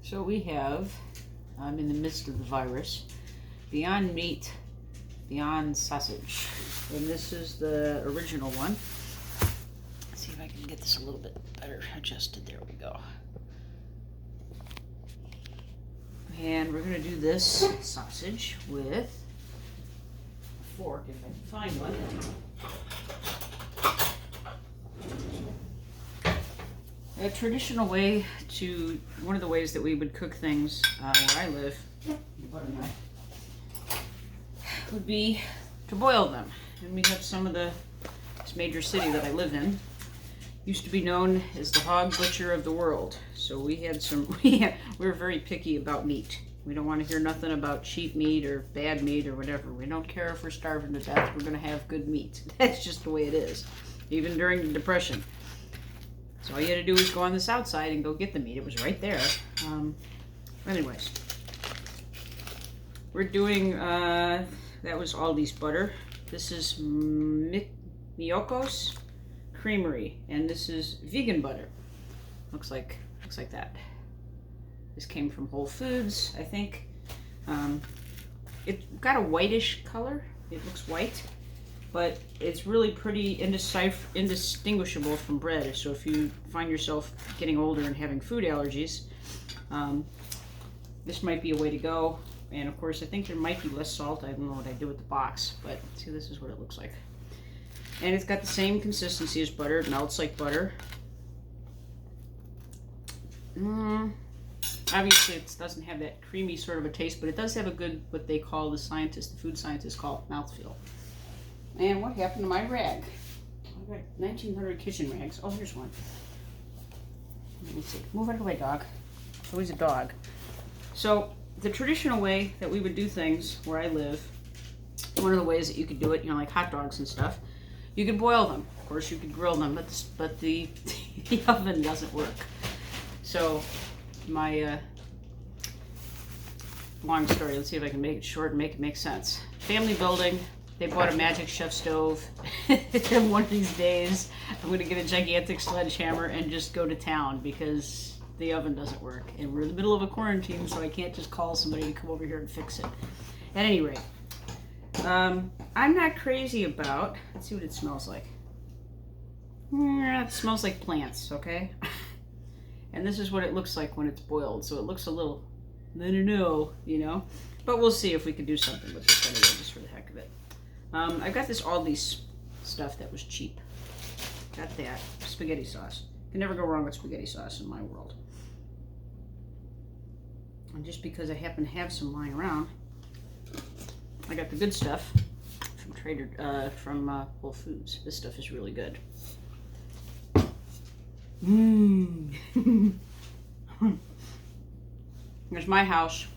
So we have, I'm in the midst of the virus, Beyond Meat, Beyond Sausage. And this is the original one. Let's see if I can get this a little bit better adjusted. There we go. And we're going to do this sausage with a fork, if I can find one. A traditional way to, one of the ways that we would cook things where I live, would be to boil them. And we have some of this major city that I live in used to be known as the hog butcher of the world. So we had some, we were very picky about meat. We don't want to hear nothing about cheap meat or bad meat or whatever. We don't care if we're starving to death, we're going to have good meat. That's just the way it is, even during the Depression. So all you had to do was go on the south side and go get the meat. It was right there. Anyways, we're doing, that was Aldi's butter. This is Miyoko's Creamery, and this is vegan butter. Looks like that. This came from Whole Foods, I think. It got a whitish color. It looks white. But it's really pretty indistinguishable from bread. So if you find yourself getting older and having food allergies, this might be a way to go. And of course, I think there might be less salt. I don't know what I did with the box, but see, this is what it looks like. And it's got the same consistency as butter. It melts like butter. Obviously, it doesn't have that creamy sort of a taste, but it does have a good, what they call, the food scientists call mouthfeel. And what happened to my rag? I got 1900 kitchen rags. Oh, here's one. Let me see. Move out of the way, dog. Always a dog. So, the traditional way that we would do things where I live, one of the ways that you could do it, like hot dogs and stuff, you could boil them. Of course, you could grill them, but the oven doesn't work. So, my long story. Let's see if I can make it short and make it make sense. Family building. They bought a Magic Chef stove. And one of these days, I'm going to get a gigantic sledgehammer and just go to town because the oven doesn't work. And we're in the middle of a quarantine, so I can't just call somebody to come over here and fix it. At any rate, I'm not crazy about, let's see what it smells like. It smells like plants, okay? And this is what it looks like when it's boiled. So it looks a little, I don't know, But we'll see if we can do something with this anyway, just for the heck of it. I got this Aldi's stuff that was cheap. Got that. Spaghetti sauce. Can never go wrong with spaghetti sauce in my world. And just because I happen to have some lying around, I got the good stuff from Whole Foods. This stuff is really good. There's my house,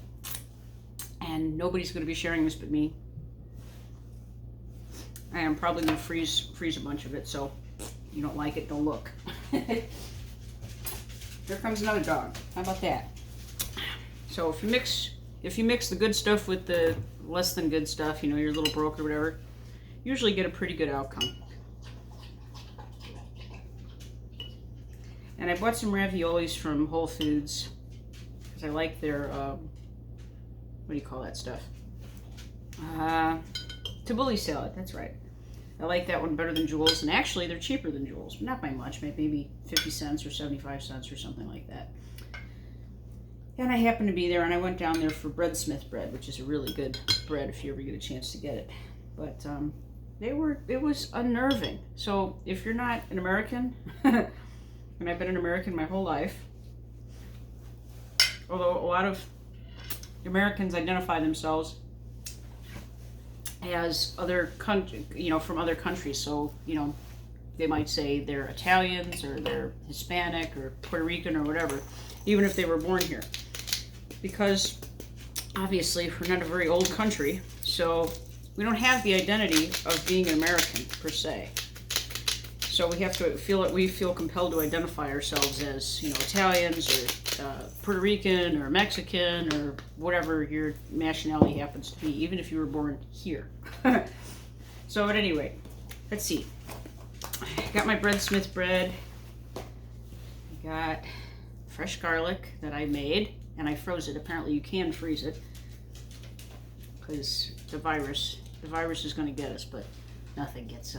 and nobody's going to be sharing this but me. I am probably going to freeze a bunch of it, so if you don't like it, don't look. Here comes another dog. How about that? So if you mix the good stuff with the less than good stuff, your little broke or whatever, you usually get a pretty good outcome. And I bought some raviolis from Whole Foods because I like their, what do you call that stuff? Tabbouleh salad, that's right. I like that one better than Jewel's, and actually they're cheaper than Jewel's, but not by much, maybe 50 cents or 75 cents or something like that. And I happened to be there, and I went down there for Breadsmith bread, which is a really good bread if you ever get a chance to get it. But it was unnerving. So if you're not an American, and I've been an American my whole life, although a lot of Americans identify themselves as from other countries. So, they might say they're Italians or they're Hispanic or Puerto Rican or whatever, even if they were born here. Because obviously we're not a very old country, so we don't have the identity of being an American per se. So we have to feel compelled to identify ourselves as, Italians or Puerto Rican or Mexican or whatever your nationality happens to be, even if you were born here. So at any rate, let's see. I got my Breadsmith bread. I got fresh garlic that I made. and I froze it. Apparently you can freeze it because the virus is going to get us, but nothing gets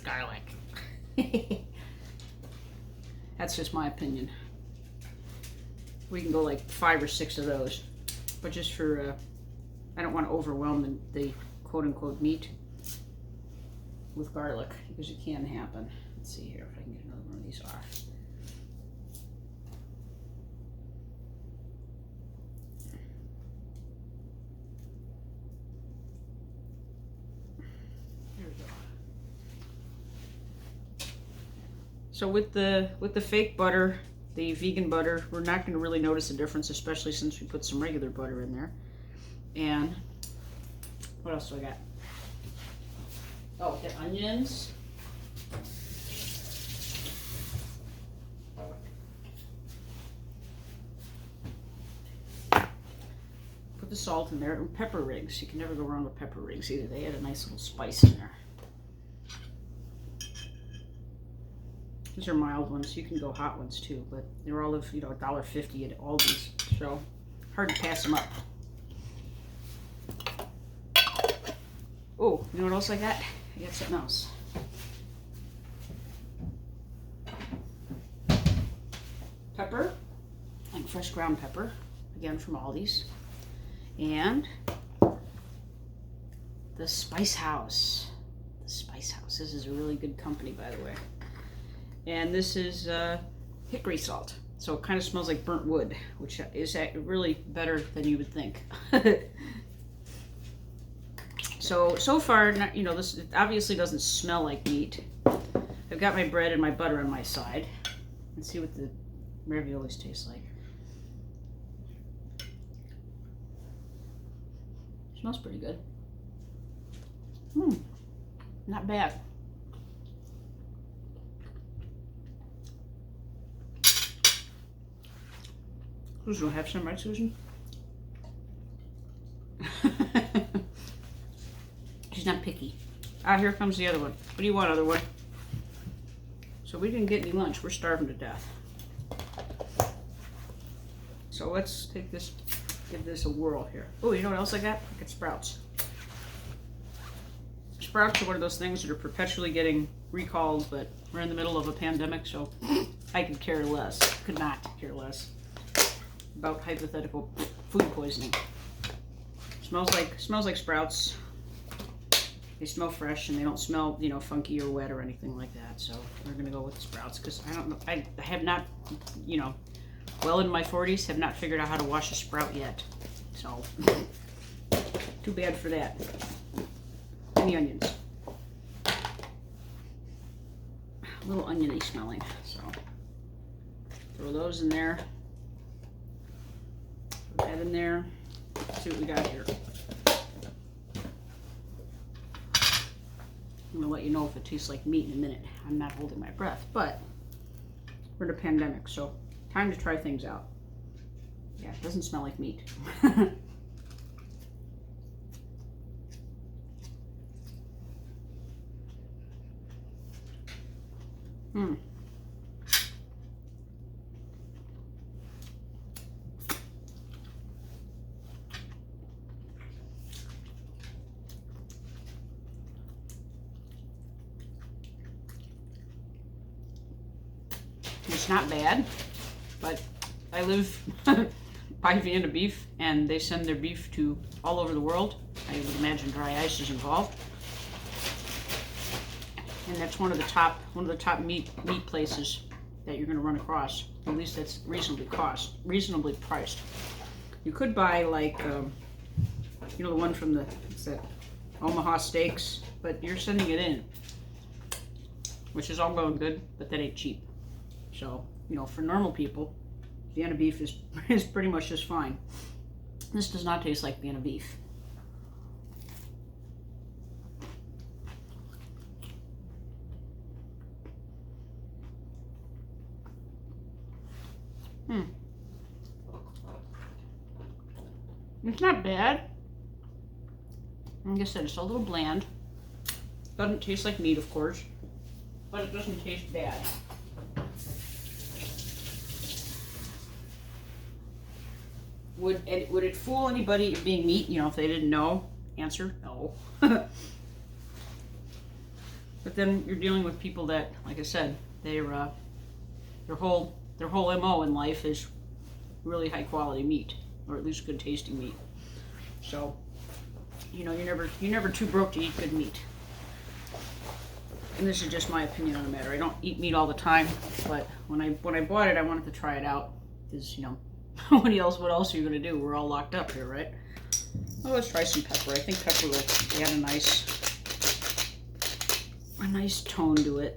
garlic. That's just my opinion. We can go like 5 or 6 of those, but just for I don't want to overwhelm the quote-unquote meat with garlic, because it can happen. Let's see here if I can get another one of these off. There we go. So with the fake butter, the vegan butter, we're not going to really notice a difference, especially since we put some regular butter in there. And what else do I got? Oh, the onions. Put the salt in there, and pepper rigs. You can never go wrong with pepper rigs either. They add a nice little spice in there. These are mild ones. You can go hot ones too, but they're all of, $1.50 at Aldi's, so hard to pass them up. Oh, you know what else I got? I got something else. Pepper, like fresh ground pepper, again from Aldi's. And the Spice House. The Spice House. This is a really good company, by the way. And this is hickory salt. So it kind of smells like burnt wood, which is really better than you would think. So far, this obviously doesn't smell like meat. I've got my bread and my butter on my side. Let's see what the raviolis taste like. Smells pretty good. Not bad. Susan will have some, right, Susan? She's not picky. Ah, here comes the other one. What do you want, other one? So we didn't get any lunch. We're starving to death. So let's take this, give this a whirl here. Oh, you know what else I got? I got Sprouts. Sprouts are one of those things that are perpetually getting recalled, but we're in the middle of a pandemic, so I could care less. Could not care less about hypothetical food poisoning. Smells like Sprouts. They smell fresh and they don't smell, funky or wet or anything like that. So we're gonna go with the Sprouts because I don't know. I have not, well in my 40s, have not figured out how to wash a Sprout yet. So too bad for that. And the onions. A little oniony smelling. So throw those in there. Put that in there. Let's see what we got here. I'm going to let you know if it tastes like meat in a minute. I'm not holding my breath, but we're in a pandemic, so time to try things out. Yeah, it doesn't smell like meat. It's not bad, but I live by Vienna Beef, and they send their beef to all over the world. I would imagine dry ice is involved, and that's one of the top meat places that you're going to run across. At least that's reasonably priced. You could buy like, the one from it's that Omaha Steaks, but you're sending it in, which is all going good, but that ain't cheap. So, for normal people, Vienna beef is pretty much just fine. This does not taste like Vienna beef. It's not bad. Like I said, it's a little bland. Doesn't taste like meat, of course, but it doesn't taste bad. Would it fool anybody being meat? You know, if they didn't know, answer no. But then you're dealing with people that, like I said, their whole MO in life is really high quality meat, or at least good tasting meat. So, you know, you're never too broke to eat good meat. And this is just my opinion on the matter. I don't eat meat all the time, but when I bought it, I wanted to try it out because, you know, what else are you gonna do? We're all locked up here, right? Well, let's try some pepper. I think pepper will add a nice tone to it.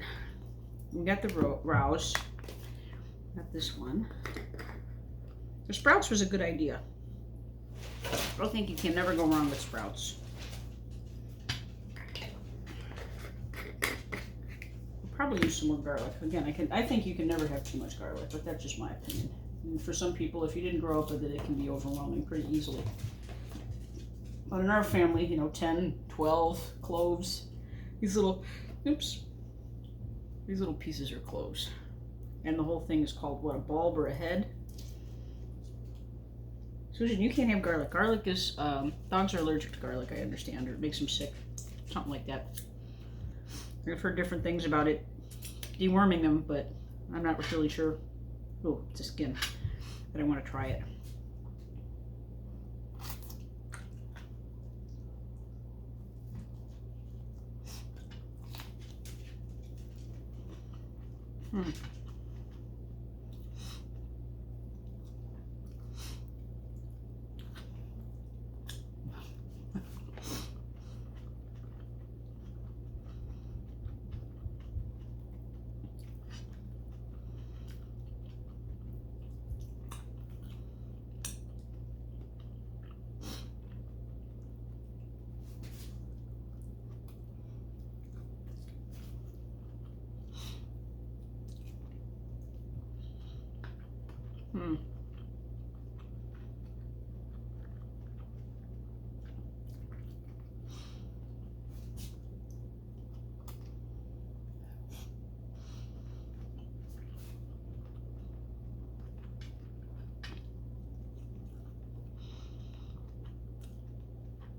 We got the Rouse. Got this one. The Sprouts was a good idea. I think you can never go wrong with Sprouts. Probably use some more garlic. Again, I think you can never have too much garlic, but that's just my opinion. And for some people, if you didn't grow up with it, it can be overwhelming pretty easily. But in our family, you know, 10, 12 cloves. These little pieces are cloves. And the whole thing is called, what, a bulb or a head? Susan, you can't have garlic. Garlic is, dogs are allergic to garlic, I understand, or it makes them sick. Something like that. I've heard different things about it deworming them, but I'm not really sure. Oh, it's a skin. But I want to try it.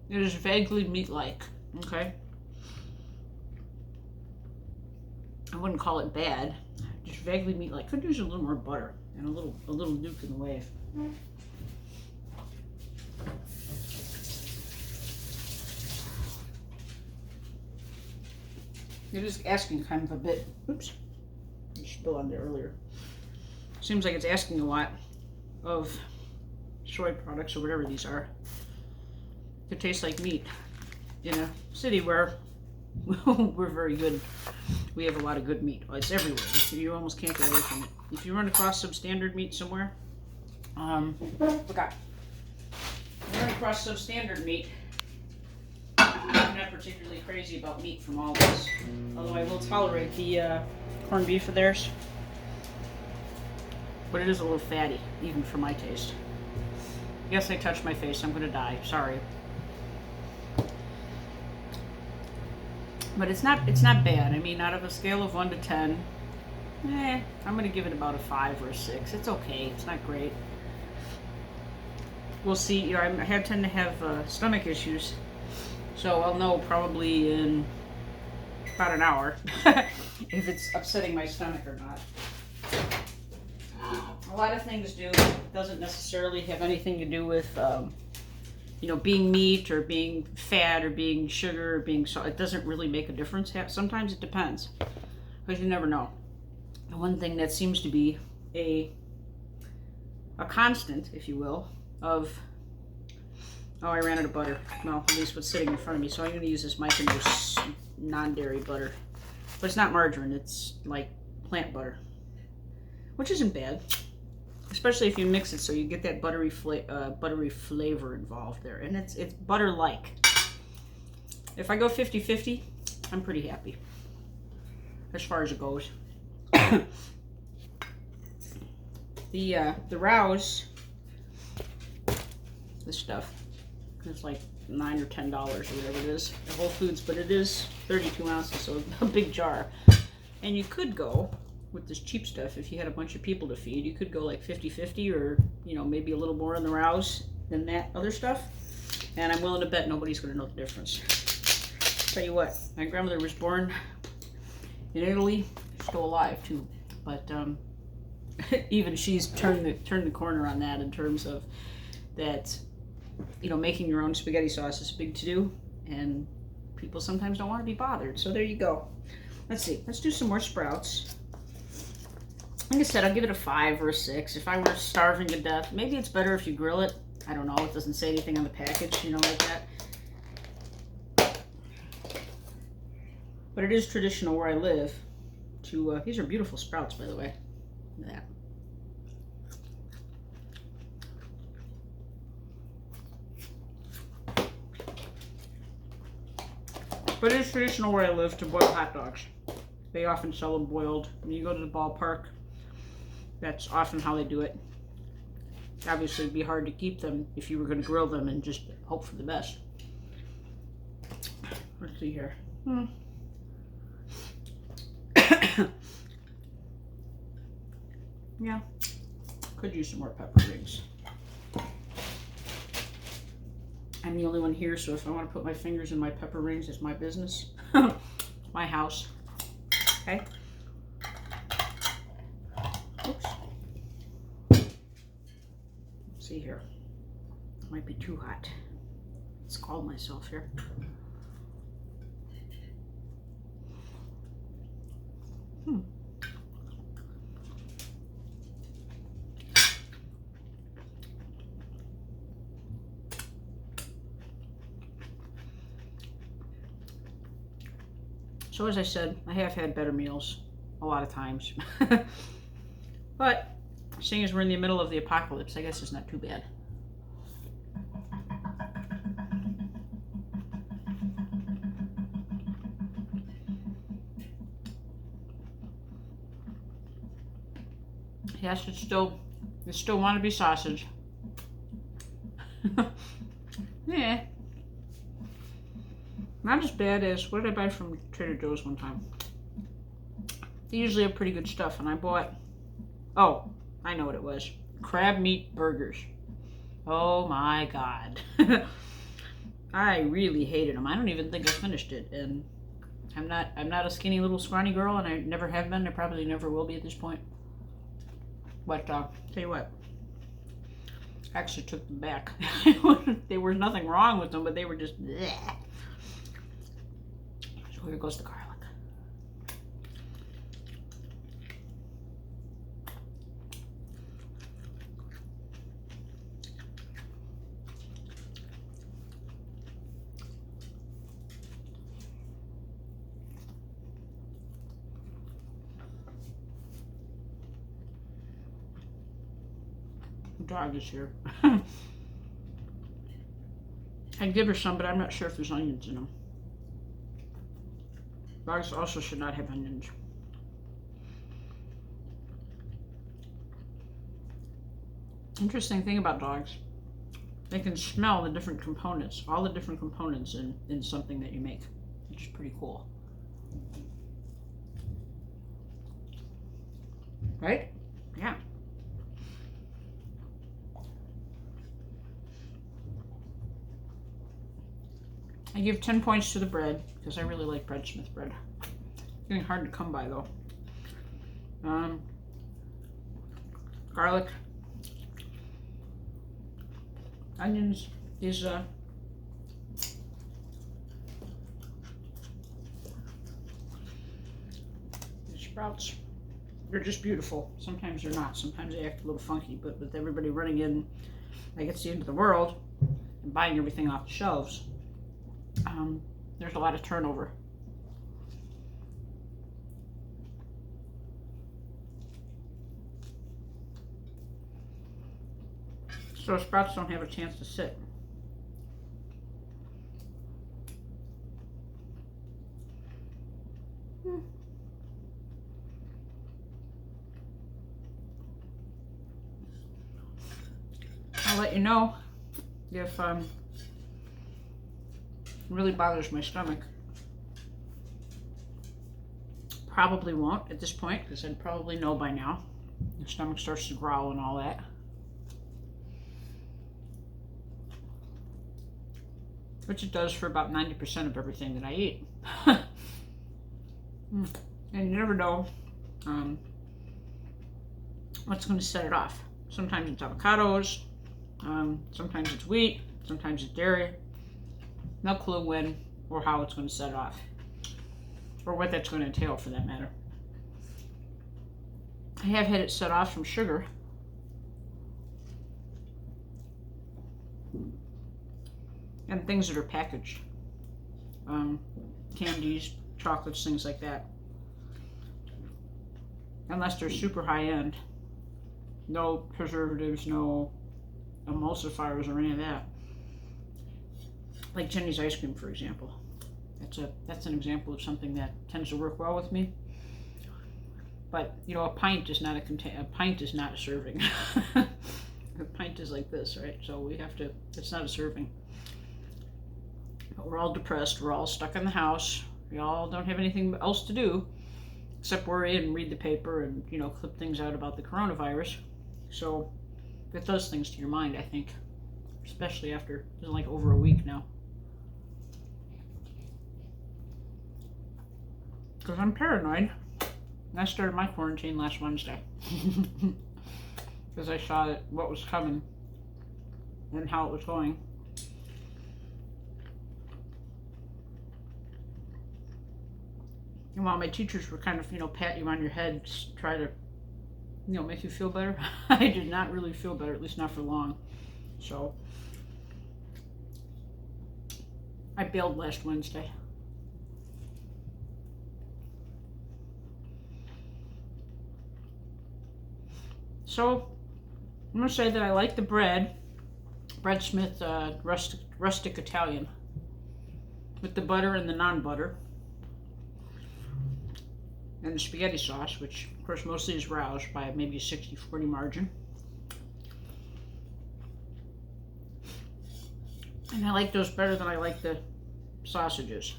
It is vaguely meat-like, okay? I wouldn't call it bad, just vaguely meat-like. Could use a little more butter and a little Duke in the wave. You're just asking kind of a bit. Oops, I spilled on there earlier. Seems like it's asking a lot of soy products or whatever these are to taste like meat in a city where we're very good. We have a lot of good meat. It's everywhere. You almost can't get away from it. If you run across substandard meat somewhere, forgot. If you run across substandard meat, I'm not particularly crazy about meat from all this. Although I will tolerate the corned beef of theirs. But it is a little fatty, even for my taste. Yes, I touched my face. I'm gonna die. Sorry. But it's not bad. I mean, out of a scale of 1 to 10, I'm gonna give it about a 5 or a 6. It's okay. It's not great. We'll see. You know, I tend to have stomach issues, so I'll know probably in about an hour if it's upsetting my stomach or not. A lot of things do. It doesn't necessarily have anything to do with you know, being meat or being fat or being sugar or being salt. It doesn't really make a difference. Sometimes it depends, because you never know. The one thing that seems to be a constant, if you will, of, oh, I ran out of butter. Well, at least what's sitting in front of me. So I'm going to use this Micronews non-dairy butter. But it's not margarine. It's like plant butter, which isn't bad. Especially if you mix it so you get that buttery flavor involved there. And it's butter-like. If I go 50-50, I'm pretty happy as far as it goes. The Rouse, this stuff, it's like $9 or $10 or whatever it is at Whole Foods, but it is 32 ounces, so a big jar. And you could go with this cheap stuff, if you had a bunch of people to feed, you could go like 50-50 or, you know, maybe a little more in the rouse than that other stuff. And I'm willing to bet nobody's going to know the difference. Tell you what, my grandmother was born in Italy, still alive too, but even she's turned the corner on that in terms of that, you know, making your own spaghetti sauce is big to do, and people sometimes don't want to be bothered. So there you go. Let's see. Let's do some more sprouts. Like I said, I'll give it a 5 or a 6. If I were starving to death, maybe it's better if you grill it. I don't know. It doesn't say anything on the package, you know, like that. But it is traditional where I live to, these are beautiful sprouts, by the way. Look at that. But it is traditional where I live to boil hot dogs. They often sell them boiled. When you go to the ballpark, that's often how they do it. Obviously, it'd be hard to keep them if you were going to grill them and just hope for the best. Let's see here. Yeah, could use some more pepper rings. I'm the only one here, so if I want to put my fingers in my pepper rings, it's my business. My house. Okay. Oops. Let's see here. Might be too hot. Let's calm myself here. So as I said, I have had better meals a lot of times. But seeing as we're in the middle of the apocalypse, I guess it's not too bad. Yes, it's still wannabe sausage. Yeah. Not as bad as, what did I buy from Trader Joe's one time? They usually have pretty good stuff, and I bought, oh, I know what it was. Crab meat burgers. Oh my God. I really hated them. I don't even think I finished it, and I'm not a skinny little scrawny girl, and I never have been. I probably never will be at this point. But tell you what, I actually took them back. There was nothing wrong with them, but they were just bleh. So here goes the garlic. The dog is here. I'd give her some, but I'm not sure if there's onions in them. Dogs also should not have onions. Interesting thing about dogs, they can smell the different components, all the different components in something that you make, which is pretty cool. Right? Yeah. I give 10 points to the bread because I really like Bread Smith bread. It's getting hard to come by though. Garlic, onions, these sprouts, they're just beautiful. Sometimes they're not. Sometimes they act a little funky, but with everybody running in like it's the end of the world and buying everything off the shelves, there's a lot of turnover. So sprouts don't have a chance to sit. I'll let you know if it really bothers my stomach. probably won't at this point because I'd probably know by now. The stomach starts to growl and all that. Which it does for about 90% of everything that I eat. And you never know what's going to set it off. Sometimes it's avocados, sometimes it's wheat, sometimes it's dairy. No clue when or how it's going to set it off. Or what that's going to entail for that matter. I have had it set off from sugar. And things that are packaged. Candies, chocolates, things like that. Unless they're super high end. No preservatives, no emulsifiers or any of that. Like Jenny's ice cream, for example. That's an example of something that tends to work well with me. But you know, a pint is not a pint is not a serving. A pint is like this, right? So we have to. It's not a serving. But we're all depressed. We're all stuck in the house. We all don't have anything else to do except worry and read the paper and, you know, clip things out about the coronavirus. So it does things to your mind, I think, especially after it's like over a week now. Because I'm paranoid. And I started my quarantine last Wednesday. Because I saw what was coming and how it was going. And while my teachers were kind of, you know, pat you on your head, try to, you know, make you feel better, I did not really feel better, at least not for long. So I bailed last Wednesday. So I'm going to say that I like the bread, Bread Smith rustic Italian, with the butter and the non-butter. And the spaghetti sauce, which of course mostly is roused by maybe a 60-40 margin. And I like those better than I like the sausages,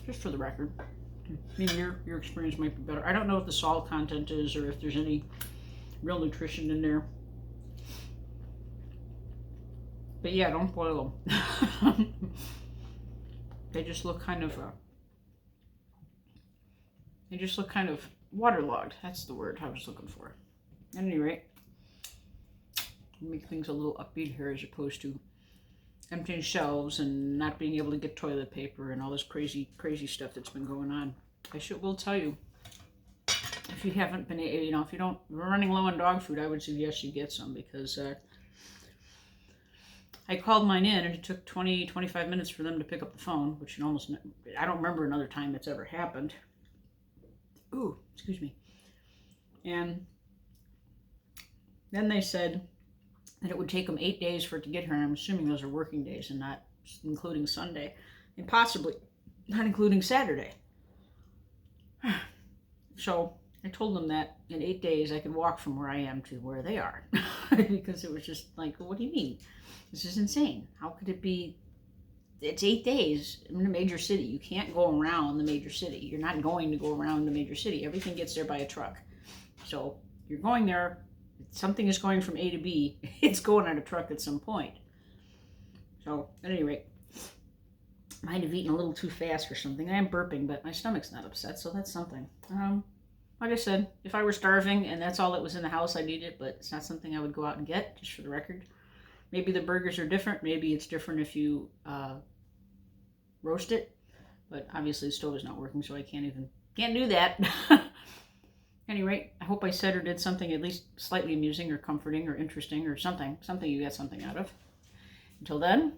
just for the record. I mean, your experience might be better. I don't know what the salt content is or if there's any real nutrition in there. But yeah, don't boil them. They just look kind of waterlogged. That's the word I was looking for. At any rate, make things a little upbeat here as opposed to emptying shelves and not being able to get toilet paper and all this crazy stuff that's been going on. Will tell you, if you haven't been, you know, if you're running low on dog food, I would suggest you get some because I called mine in and it took 20-25 minutes for them to pick up the phone, which I don't remember another time that's ever happened. Ooh, excuse me. And then they said that it would take them 8 days for it to get here, and I'm assuming those are working days and not including Sunday, and possibly not including Saturday. So I told them that in 8 days I could walk from where I am to where they are. Because it was just like, well, what do you mean? This is insane. How could it be? It's 8 days in a major city. You can't go around the major city. You're not going to go around the major city. Everything gets there by a truck. So you're going there. Something is going from A to B. It's going on a truck at some point. So at any rate, I might have eaten a little too fast or something. I am burping, but my stomach's not upset, so that's something. Like I said, if I were starving and that's all that was in the house, I'd eat it, but it's not something I would go out and get, just for the record. Maybe the burgers are different. Maybe it's different if you roast it, but obviously the stove is not working, so I can't do that. At any rate, I hope I said or did something at least slightly amusing or comforting or interesting or something you got something out of. Until then,